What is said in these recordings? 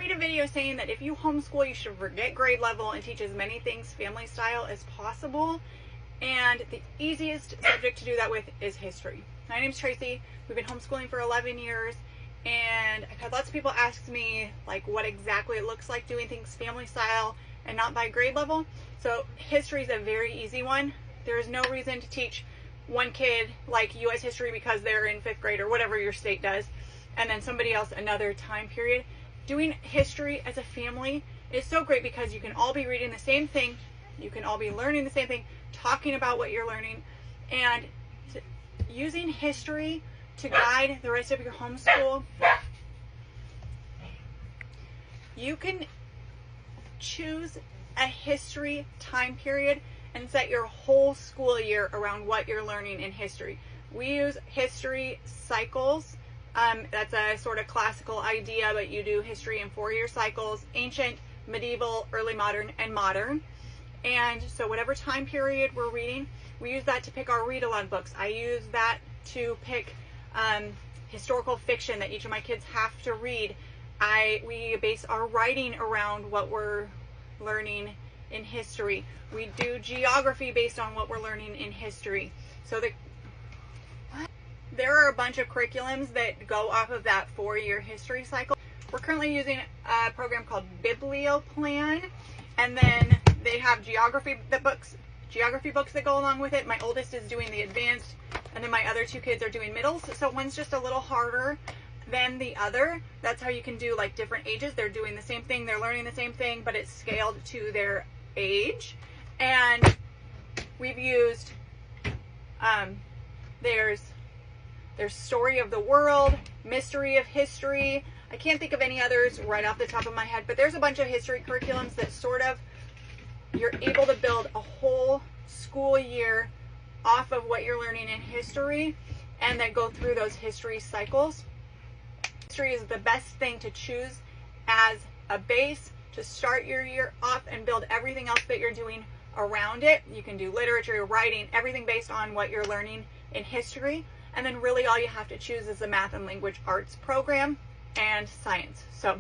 made a video saying that if you homeschool, you should forget grade level and teach as many things family style as possible. And the easiest subject to do that with is history. My name's Tracy. We've been homeschooling for 11 years, and I've had lots of people ask me like what exactly it looks like doing things family style and not by grade level. So history is a very easy one. There is no reason to teach one kid like U.S. history because they're in 5th grade or whatever your state does, and then somebody else another time period. Doing history as a family is so great because you can all be reading the same thing, you can all be learning the same thing, talking about what you're learning, and using history to guide the rest of your homeschool. You can choose a history time period and set your whole school year around what you're learning in history. We use history cycles. That's a sort of classical idea, but you do history in 4-year cycles: ancient, medieval, early modern, and modern. And so whatever time period we're reading, we use that to pick our read-aloud books. I use that to pick historical fiction that each of my kids have to read. We base our writing around what we're learning in history. We do geography based on what we're learning in history. So there are a bunch of curriculums that go off of that 4-year history cycle. We're currently using a program called Biblioplan, and then they have geography books that go along with it. My oldest is doing the advanced, and then my other 2 kids are doing middles. So one's just a little harder than the other. That's how you can do like different ages. They're doing the same thing, they're learning the same thing, but it's scaled to their age. And we've used there's Story of the World, Mystery of History. I can't think of any others right off the top of my head, but there's a bunch of history curriculums that sort of, you're able to build a whole school year off of what you're learning in history and then go through those history cycles. History is the best thing to choose as a base to start your year off and build everything else that you're doing around it. You can do literature, writing, everything based on what you're learning in history. And then really all you have to choose is the math and language arts program and science. So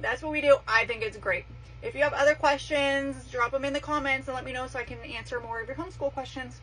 that's what we do. I think it's great. If you have other questions, drop them in the comments and let me know so I can answer more of your homeschool questions.